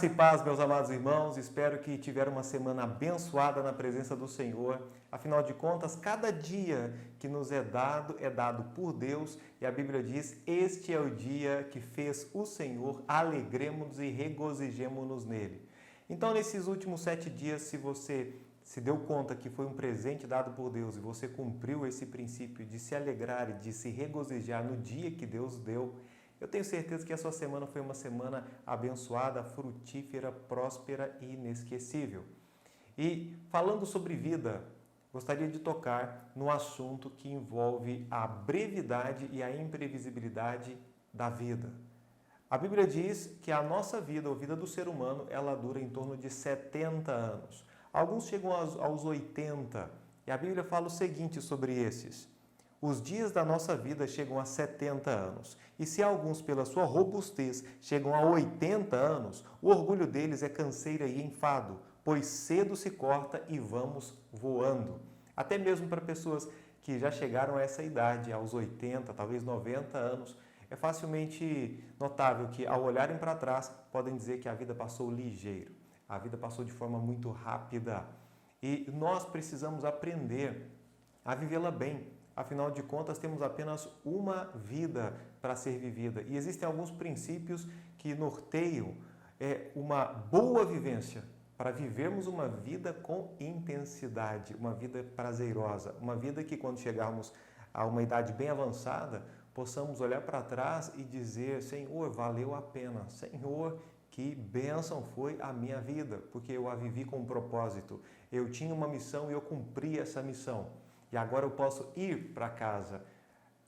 Graça e paz, meus amados irmãos, espero que tiveram uma semana abençoada na presença do Senhor. Afinal de contas, cada dia que nos é dado por Deus, e a Bíblia diz, este é o dia que fez o Senhor, alegremos-nos e regozijemo-nos nele. Então, nesses últimos 7 dias, se você se deu conta que foi um presente dado por Deus e você cumpriu esse princípio de se alegrar e de se regozijar no dia que Deus deu, eu tenho certeza que a sua semana foi uma semana abençoada, frutífera, próspera e inesquecível. E falando sobre vida, gostaria de tocar no assunto que envolve a brevidade e a imprevisibilidade da vida. A Bíblia diz que a nossa vida, a vida do ser humano, ela dura em torno de 70 anos. Alguns chegam aos 80. E a Bíblia fala o seguinte sobre esses. Os dias da nossa vida chegam a 70 anos. E se alguns, pela sua robustez, chegam a 80 anos, o orgulho deles é canseira e enfado, pois cedo se corta e vamos voando. Até mesmo para pessoas que já chegaram a essa idade, aos 80, talvez 90 anos, é facilmente notável que, ao olharem para trás, podem dizer que a vida passou ligeiro. A vida passou de forma muito rápida. E nós precisamos aprender a vivê-la bem. Afinal de contas, temos apenas uma vida para ser vivida. E existem alguns princípios que norteiam uma boa vivência para vivermos uma vida com intensidade, uma vida prazerosa, uma vida que, quando chegarmos a uma idade bem avançada, possamos olhar para trás e dizer, Senhor, valeu a pena. Senhor, que bênção foi a minha vida, porque eu a vivi com um propósito. Eu tinha uma missão e eu cumpri essa missão. E agora eu posso ir para casa.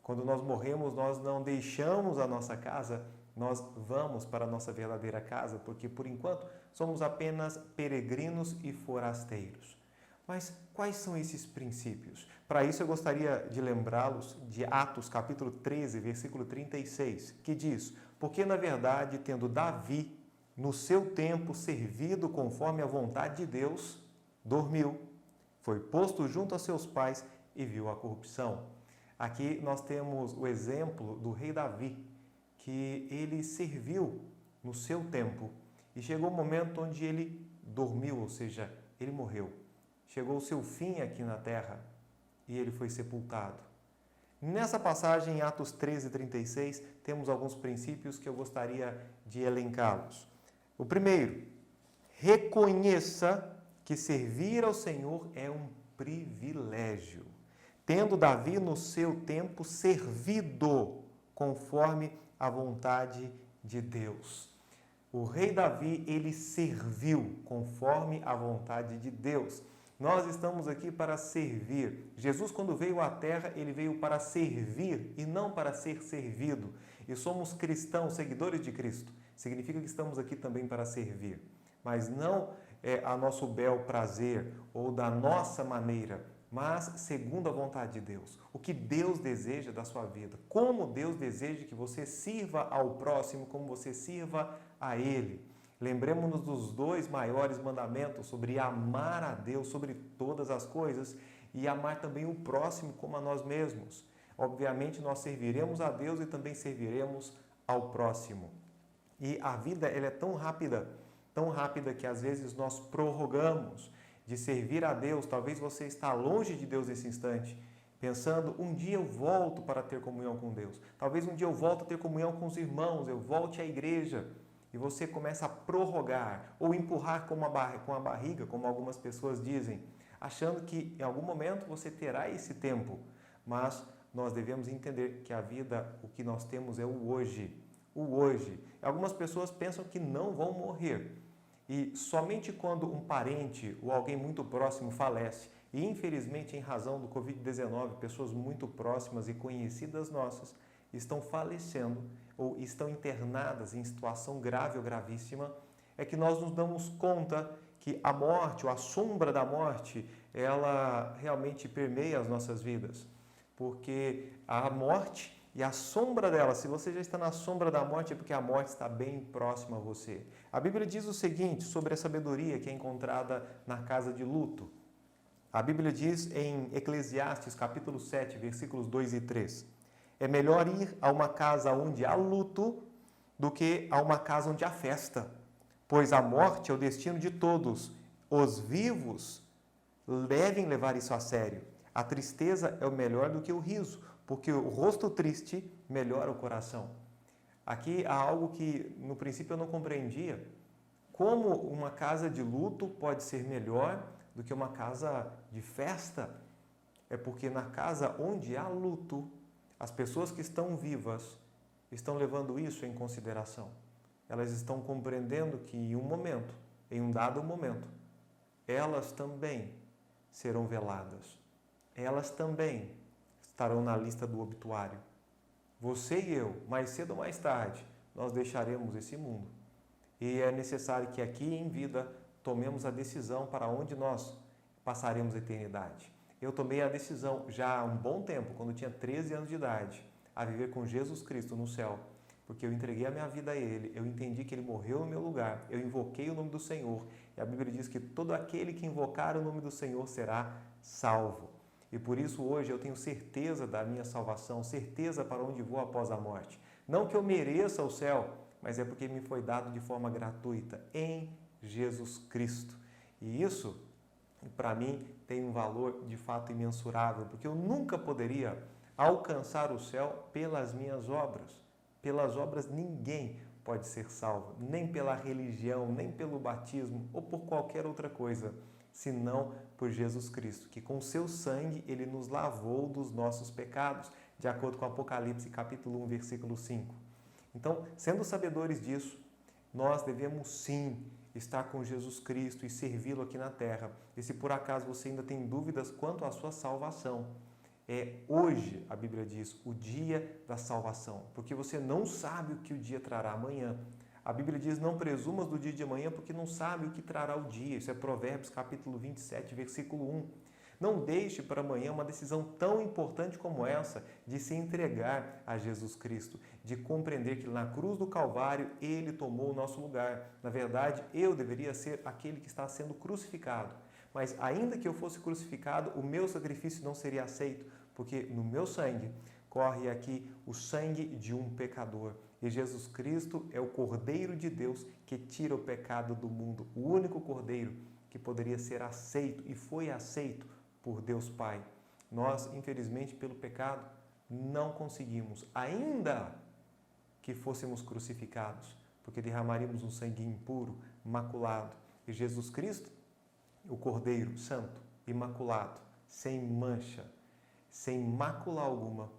Quando nós morremos, nós não deixamos a nossa casa, nós vamos para a nossa verdadeira casa, porque por enquanto somos apenas peregrinos e forasteiros. Mas quais são esses princípios? Para isso eu gostaria de lembrá-los de Atos capítulo 13, versículo 36, que diz, porque na verdade, tendo Davi, no seu tempo, servido conforme a vontade de Deus, dormiu. Foi posto junto a seus pais e viu a corrupção. Aqui nós temos o exemplo do rei Davi, que ele serviu no seu tempo e chegou o momento onde ele dormiu, ou seja, ele morreu. Chegou o seu fim aqui na terra e ele foi sepultado. Nessa passagem, em Atos 13, 36, temos alguns princípios que eu gostaria de elencá-los. O primeiro, reconheça que servir ao Senhor é um privilégio. Tendo Davi no seu tempo servido conforme a vontade de Deus. O rei Davi, ele serviu conforme a vontade de Deus. Nós estamos aqui para servir. Jesus, quando veio à terra, ele veio para servir e não para ser servido. E somos cristãos, seguidores de Cristo. Significa que estamos aqui também para servir. Mas não a nosso bel prazer ou da nossa maneira, mas segundo a vontade de Deus. O que Deus deseja da sua vida. Como Deus deseja que você sirva ao próximo, como você sirva a Ele. Lembremos-nos dos 2 maiores mandamentos sobre amar a Deus sobre todas as coisas e amar também o próximo como a nós mesmos. Obviamente, nós serviremos a Deus e também serviremos ao próximo. E a vida ela é tão rápida que às vezes nós prorrogamos de servir a Deus. Talvez você está longe de Deus nesse instante, pensando, um dia eu volto para ter comunhão com Deus. Talvez um dia eu volto a ter comunhão com os irmãos, eu volte à igreja. E você começa a prorrogar ou empurrar com a barriga, como algumas pessoas dizem, achando que em algum momento você terá esse tempo. Mas nós devemos entender que a vida, o que nós temos é o hoje. O hoje. Algumas pessoas pensam que não vão morrer. E somente quando um parente ou alguém muito próximo falece, e infelizmente em razão do Covid-19, pessoas muito próximas e conhecidas nossas estão falecendo ou estão internadas em situação grave ou gravíssima, é que nós nos damos conta que a morte ou a sombra da morte, ela realmente permeia as nossas vidas. Porque a morte e a sombra dela, se você já está na sombra da morte, é porque a morte está bem próxima a você. A Bíblia diz o seguinte sobre a sabedoria que é encontrada na casa de luto. A Bíblia diz em Eclesiastes, capítulo 7, versículos 2 e 3. É melhor ir a uma casa onde há luto do que a uma casa onde há festa, pois a morte é o destino de todos. Os vivos devem levar isso a sério. A tristeza é melhor do que o riso, porque o rosto triste melhora o coração. Aqui há algo que no princípio eu não compreendia. Como uma casa de luto pode ser melhor do que uma casa de festa? É porque na casa onde há luto, as pessoas que estão vivas estão levando isso em consideração. Elas estão compreendendo que em um dado momento, elas também serão veladas. Elas também estarão na lista do obituário. Você e eu, mais cedo ou mais tarde, nós deixaremos esse mundo. E é necessário que aqui em vida tomemos a decisão para onde nós passaremos a eternidade. Eu tomei a decisão já há um bom tempo, quando eu tinha 13 anos de idade, a viver com Jesus Cristo no céu, porque eu entreguei a minha vida a Ele, eu entendi que Ele morreu no meu lugar, eu invoquei o nome do Senhor, e a Bíblia diz que todo aquele que invocar o nome do Senhor será salvo. E por isso hoje eu tenho certeza da minha salvação, certeza para onde vou após a morte. Não que eu mereça o céu, mas é porque me foi dado de forma gratuita em Jesus Cristo. E isso, para mim, tem um valor de fato imensurável, porque eu nunca poderia alcançar o céu pelas minhas obras. Pelas obras ninguém pode ser salvo, nem pela religião, nem pelo batismo ou por qualquer outra coisa, senão por Jesus Cristo, que com seu sangue Ele nos lavou dos nossos pecados, de acordo com Apocalipse capítulo 1, versículo 5. Então, sendo sabedores disso, nós devemos sim estar com Jesus Cristo e servi-lo aqui na terra. E se por acaso você ainda tem dúvidas quanto à sua salvação, é hoje, a Bíblia diz, o dia da salvação, porque você não sabe o que o dia trará amanhã. A Bíblia diz, não presumas do dia de amanhã, porque não sabe o que trará o dia. Isso é Provérbios capítulo 27, versículo 1. Não deixe para amanhã uma decisão tão importante como essa, de se entregar a Jesus Cristo, de compreender que na cruz do Calvário Ele tomou o nosso lugar. Na verdade, eu deveria ser aquele que está sendo crucificado. Mas ainda que eu fosse crucificado, o meu sacrifício não seria aceito, porque no meu sangue corre aqui o sangue de um pecador. E Jesus Cristo é o Cordeiro de Deus que tira o pecado do mundo, o único Cordeiro que poderia ser aceito e foi aceito por Deus Pai. Nós, infelizmente, pelo pecado, não conseguimos, ainda que fôssemos crucificados, porque derramaríamos um sangue impuro, maculado. E Jesus Cristo, o Cordeiro Santo, imaculado, sem mancha, sem mácula alguma,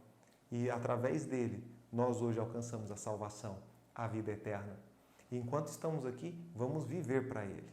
e através dele, nós hoje alcançamos a salvação, a vida eterna. E enquanto estamos aqui, vamos viver para Ele.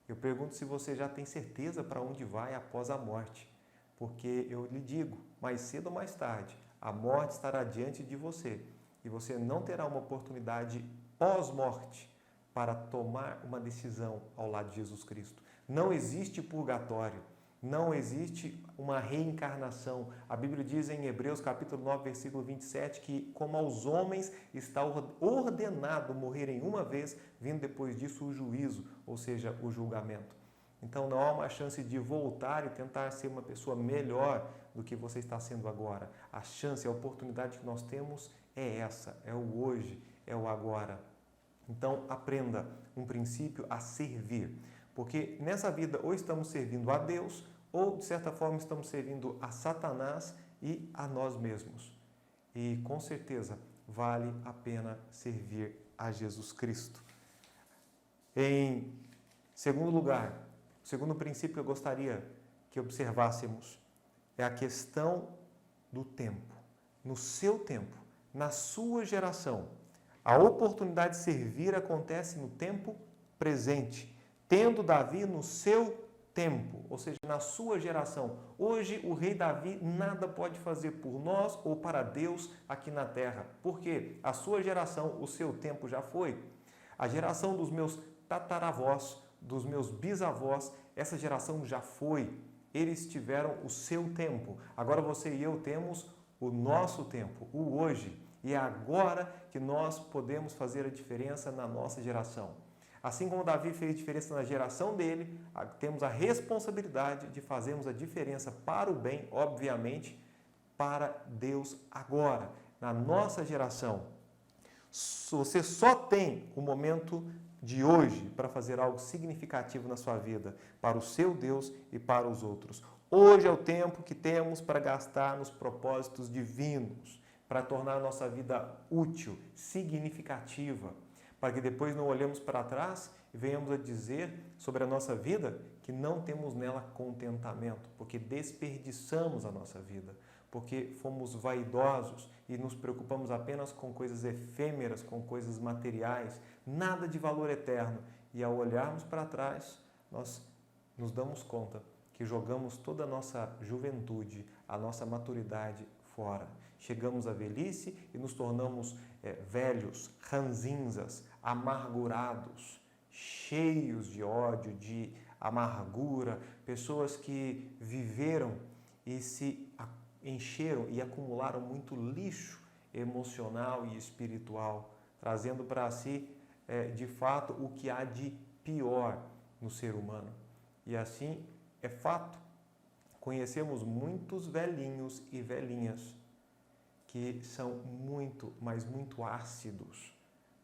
Eu pergunto se você já tem certeza para onde vai após a morte, porque eu lhe digo, mais cedo ou mais tarde, a morte estará diante de você e você não terá uma oportunidade pós-morte para tomar uma decisão ao lado de Jesus Cristo. Não existe purgatório. Não existe uma reencarnação. A Bíblia diz em Hebreus capítulo 9, versículo 27, que como aos homens está ordenado morrerem uma vez, vindo depois disso o juízo, ou seja, o julgamento. Então não há uma chance de voltar e tentar ser uma pessoa melhor do que você está sendo agora. A chance, a oportunidade que nós temos é essa, é o hoje, é o agora. Então aprenda um princípio a servir. Porque nessa vida ou estamos servindo a Deus ou, de certa forma, estamos servindo a Satanás e a nós mesmos. E, com certeza, vale a pena servir a Jesus Cristo. Em segundo lugar, o segundo princípio que eu gostaria que observássemos é a questão do tempo. No seu tempo, na sua geração, a oportunidade de servir acontece no tempo presente. Tendo Davi no seu tempo, ou seja, na sua geração. Hoje, o rei Davi nada pode fazer por nós ou para Deus aqui na terra. Por quê? A sua geração, o seu tempo já foi. A geração dos meus tataravós, dos meus bisavós, essa geração já foi. Eles tiveram o seu tempo. Agora você e eu temos o nosso tempo, o hoje. E é agora que nós podemos fazer a diferença na nossa geração. Assim como Davi fez diferença na geração dele, temos a responsabilidade de fazermos a diferença para o bem, obviamente, para Deus agora, na nossa geração. Você só tem o momento de hoje para fazer algo significativo na sua vida, para o seu Deus e para os outros. Hoje é o tempo que temos para gastar nos propósitos divinos, para tornar a nossa vida útil, significativa, para que depois não olhemos para trás e venhamos a dizer sobre a nossa vida que não temos nela contentamento, porque desperdiçamos a nossa vida, porque fomos vaidosos e nos preocupamos apenas com coisas efêmeras, com coisas materiais, nada de valor eterno. E ao olharmos para trás, nós nos damos conta que jogamos toda a nossa juventude, a nossa maturidade fora. Chegamos à velhice e nos tornamos velhos, ranzinzas, amargurados, cheios de ódio, de amargura, pessoas que viveram e se encheram e acumularam muito lixo emocional e espiritual, trazendo para si, de fato, o que há de pior no ser humano. E assim, é fato, conhecemos muitos velhinhos e velhinhas que são muito, mas muito ácidos,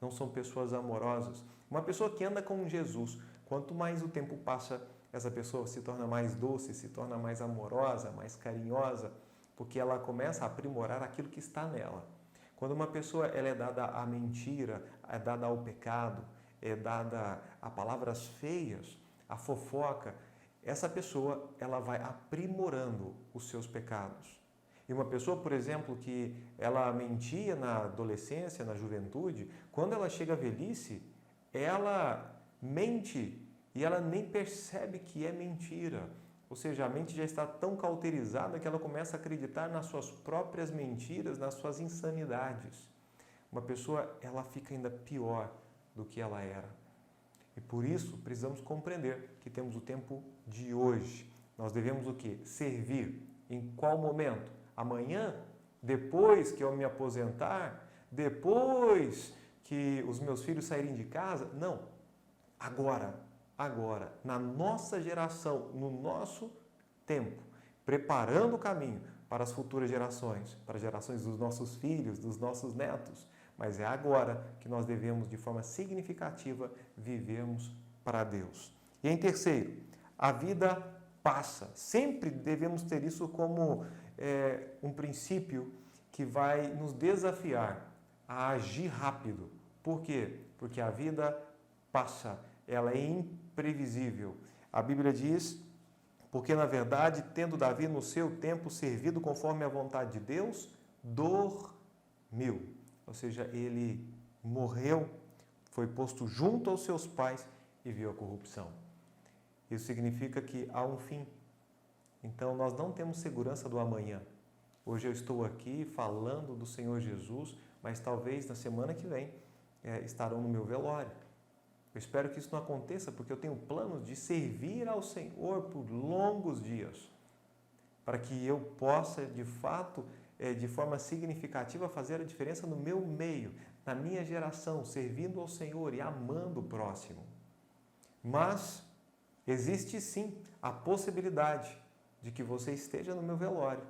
não são pessoas amorosas. Uma pessoa que anda com Jesus, quanto mais o tempo passa, essa pessoa se torna mais doce, se torna mais amorosa, mais carinhosa, porque ela começa a aprimorar aquilo que está nela. Quando uma pessoa ela é dada à mentira, é dada ao pecado, é dada a palavras feias, a fofoca, essa pessoa ela vai aprimorando os seus pecados. E uma pessoa, por exemplo, que ela mentia na adolescência, na juventude, quando ela chega à velhice, ela mente e ela nem percebe que é mentira. Ou seja, a mente já está tão cauterizada que ela começa a acreditar nas suas próprias mentiras, nas suas insanidades. Uma pessoa, ela fica ainda pior do que ela era. E por isso, precisamos compreender que temos o tempo de hoje. Nós devemos o quê? Servir. Em qual momento? Amanhã? Depois que eu me aposentar? Depois que os meus filhos saírem de casa? Não. Agora, na nossa geração, no nosso tempo, preparando o caminho para as futuras gerações, para as gerações dos nossos filhos, dos nossos netos. Mas é agora que nós devemos, de forma significativa, vivermos para Deus. E em terceiro, a vida passa. Sempre devemos ter isso como um princípio que vai nos desafiar a agir rápido. Por quê? Porque a vida passa, ela é imprevisível. A Bíblia diz, porque na verdade, tendo Davi no seu tempo servido conforme a vontade de Deus, dormiu. Ou seja, ele morreu, foi posto junto aos seus pais e viu a corrupção. Isso significa que há um fim. Então, nós não temos segurança do amanhã. Hoje eu estou aqui falando do Senhor Jesus, mas talvez na semana que vem estarão no meu velório. Eu espero que isso não aconteça, porque eu tenho planos de servir ao Senhor por longos dias, para que eu possa, de fato, de forma significativa, fazer a diferença no meu meio, na minha geração, servindo ao Senhor e amando o próximo. Mas existe sim a possibilidade de que você esteja no meu velório,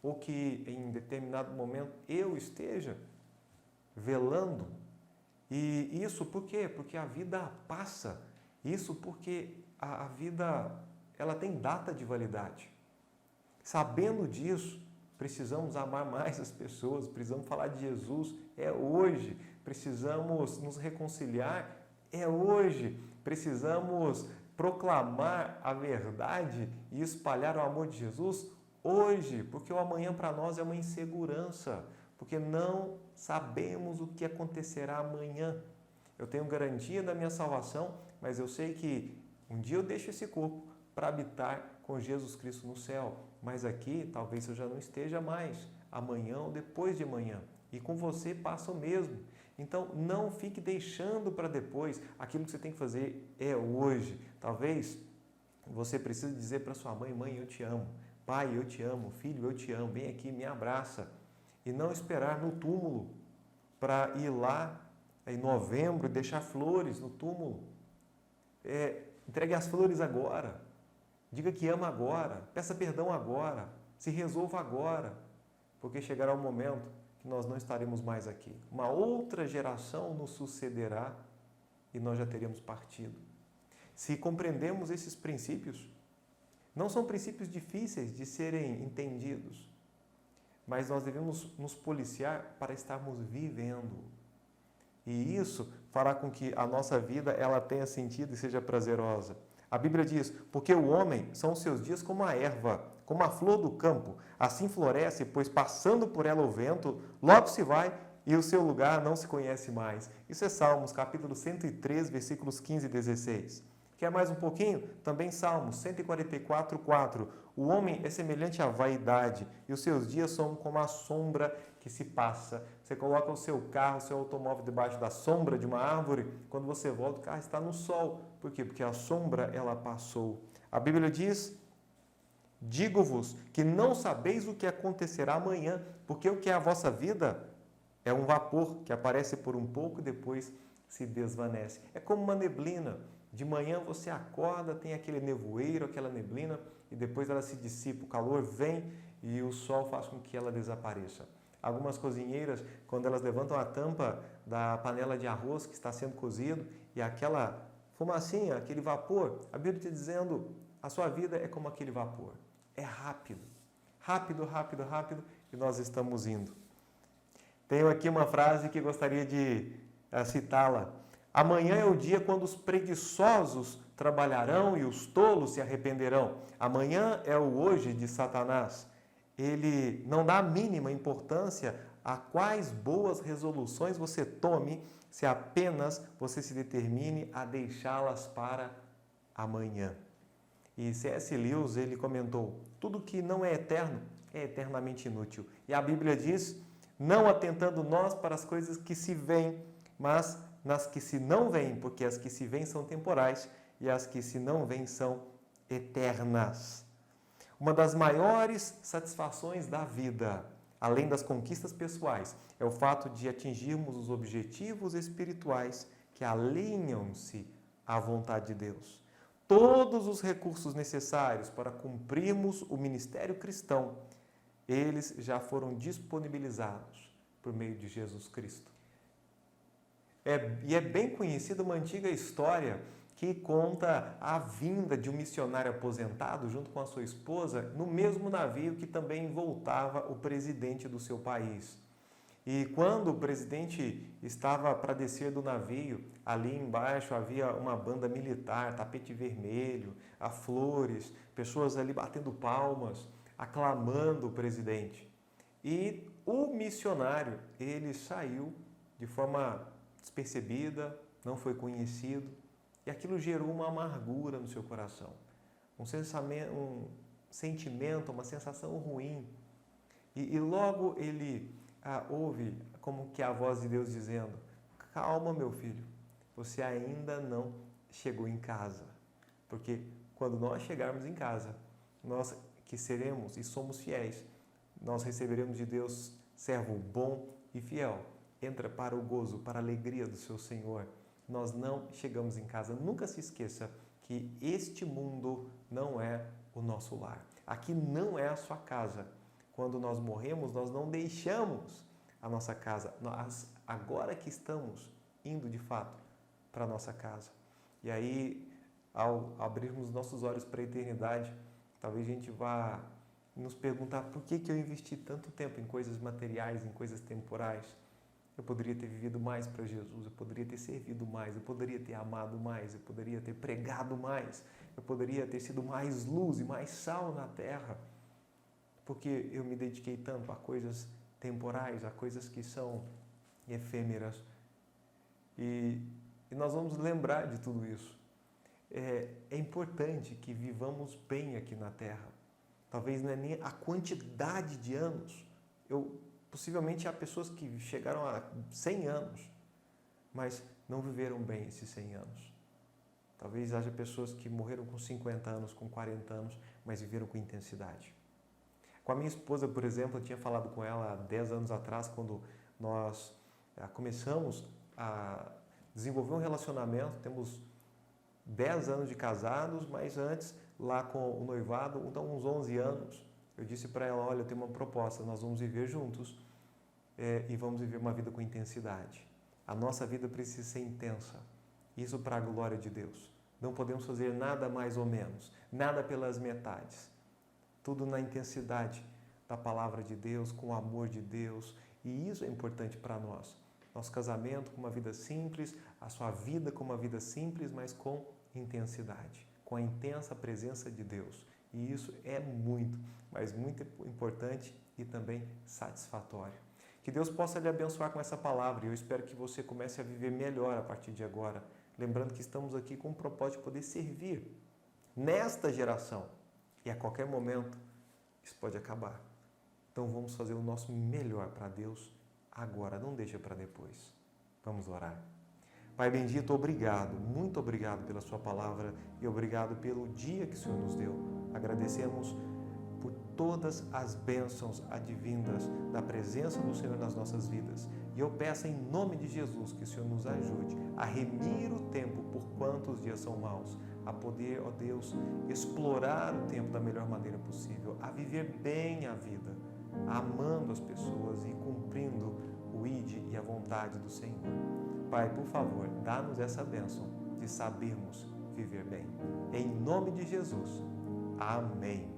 ou que em determinado momento eu esteja velando. E isso por quê? Porque a vida passa. Isso porque a vida ela tem data de validade. Sabendo disso, precisamos amar mais as pessoas, precisamos falar de Jesus, é hoje. Precisamos nos reconciliar, é hoje. Precisamos proclamar a verdade e espalhar o amor de Jesus hoje, porque o amanhã para nós é uma insegurança, porque não sabemos o que acontecerá amanhã. Eu tenho garantia da minha salvação, mas eu sei que um dia eu deixo esse corpo para habitar com Jesus Cristo no céu, mas aqui talvez eu já não esteja mais, amanhã ou depois de amanhã, e com você passa o mesmo. Então, não fique deixando para depois. Aquilo que você tem que fazer é hoje. Talvez você precise dizer para sua mãe, mãe, eu te amo. Pai, eu te amo. Filho, eu te amo. Vem aqui, me abraça. E não esperar no túmulo para ir lá em novembro e deixar flores no túmulo. Entregue as flores agora. Diga que ama agora. Peça perdão agora. Se resolva agora. Porque chegará o momento nós não estaremos mais aqui. Uma outra geração nos sucederá e nós já teríamos partido. Se compreendemos esses princípios, não são princípios difíceis de serem entendidos, mas nós devemos nos policiar para estarmos vivendo. E isso fará com que a nossa vida ela tenha sentido e seja prazerosa. A Bíblia diz, porque o homem são os seus dias como a erva, como a flor do campo, assim floresce, pois passando por ela o vento, logo se vai e o seu lugar não se conhece mais. Isso é Salmos, capítulo 103, versículos 15 e 16. Quer mais um pouquinho? Também Salmos 144, 4. O homem é semelhante à vaidade e os seus dias são como a sombra que se passa. Você coloca o seu carro, o seu automóvel debaixo da sombra de uma árvore, quando você volta o carro está no sol. Por quê? Porque a sombra ela passou. A Bíblia diz, digo-vos que não sabeis o que acontecerá amanhã, porque o que é a vossa vida é um vapor que aparece por um pouco e depois se desvanece. É como uma neblina. De manhã você acorda, tem aquele nevoeiro, aquela neblina, e depois ela se dissipa, o calor vem e o sol faz com que ela desapareça. Algumas cozinheiras, quando elas levantam a tampa da panela de arroz que está sendo cozido, e aquela fumacinha, aquele vapor, a Bíblia está dizendo, a sua vida é como aquele vapor. É rápido, rápido, rápido, rápido, e nós estamos indo. Tenho aqui uma frase que gostaria de citá-la. Amanhã é o dia quando os preguiçosos trabalharão e os tolos se arrependerão. Amanhã é o hoje de Satanás. Ele não dá a mínima importância a quais boas resoluções você tome, se apenas você se determine a deixá-las para amanhã. E C.S. Lewis, ele comentou, tudo que não é eterno é eternamente inútil. E a Bíblia diz, não atentando nós para as coisas que se veem, mas nas que se não veem, porque as que se veem são temporais e as que se não veem são eternas. Uma das maiores satisfações da vida, além das conquistas pessoais, é o fato de atingirmos os objetivos espirituais que alinham-se à vontade de Deus. Todos os recursos necessários para cumprirmos o ministério cristão, eles já foram disponibilizados por meio de Jesus Cristo. E é bem conhecida uma antiga história que conta a vinda de um missionário aposentado junto com a sua esposa no mesmo navio que também voltava o presidente do seu país. E quando o presidente estava para descer do navio, ali embaixo havia uma banda militar, tapete vermelho, flores, pessoas ali batendo palmas, aclamando o presidente. E o missionário, ele saiu de forma despercebida, não foi conhecido, e aquilo gerou uma amargura no seu coração, um sentimento, uma sensação ruim. E logo ele ouve como que a voz de Deus dizendo, calma meu filho, você ainda não chegou em casa, porque quando nós chegarmos em casa, nós que seremos e somos fiéis, nós receberemos de Deus servo bom e fiel. Entra para o gozo, para a alegria do seu Senhor. Nós não chegamos em casa. Nunca se esqueça que este mundo não é o nosso lar. Aqui não é a sua casa. Quando nós morremos, nós não deixamos a nossa casa. Nós, agora que estamos indo de fato para a nossa casa. E aí, ao abrirmos nossos olhos para a eternidade, talvez a gente vá nos perguntar por que eu investi tanto tempo em coisas materiais, em coisas temporais. Eu poderia ter vivido mais para Jesus, eu poderia ter servido mais, eu poderia ter amado mais, eu poderia ter pregado mais, eu poderia ter sido mais luz e mais sal na terra, porque eu me dediquei tanto a coisas temporais, a coisas que são efêmeras. E nós vamos lembrar de tudo isso. É importante que vivamos bem aqui na terra. Talvez não é nem a quantidade de anos. Possivelmente há pessoas que chegaram a 100 anos, mas não viveram bem esses 100 anos. Talvez haja pessoas que morreram com 50 anos, com 40 anos, mas viveram com intensidade. Com a minha esposa, por exemplo, eu tinha falado com ela há 10 anos atrás, quando nós começamos a desenvolver um relacionamento, temos 10 anos de casados, mas antes, lá com o noivado, então uns 11 anos, eu disse para ela, olha, eu tenho uma proposta, nós vamos viver juntos e vamos viver uma vida com intensidade. A nossa vida precisa ser intensa. Isso para a glória de Deus. Não podemos fazer nada mais ou menos, nada pelas metades. Tudo na intensidade da palavra de Deus, com o amor de Deus. E isso é importante para nós. Nosso casamento com uma vida simples, a sua vida com uma vida simples, mas com intensidade, com a intensa presença de Deus. E isso é muito, mas muito importante e também satisfatório. Que Deus possa lhe abençoar com essa palavra e eu espero que você comece a viver melhor a partir de agora. Lembrando que estamos aqui com o propósito de poder servir nesta geração. E a qualquer momento isso pode acabar. Então vamos fazer o nosso melhor para Deus agora, não deixa para depois. Vamos orar. Pai bendito, obrigado, muito obrigado pela sua palavra e obrigado pelo dia que o Senhor nos deu. Agradecemos por todas as bênçãos advindas da presença do Senhor nas nossas vidas. E eu peço em nome de Jesus que o Senhor nos ajude a remir o tempo por quantos dias são maus, a poder, ó Deus, explorar o tempo da melhor maneira possível, a viver bem a vida, amando as pessoas e cumprindo o ID e a vontade do Senhor. Pai, por favor, dá-nos essa bênção de sabermos viver bem. Em nome de Jesus. Amém.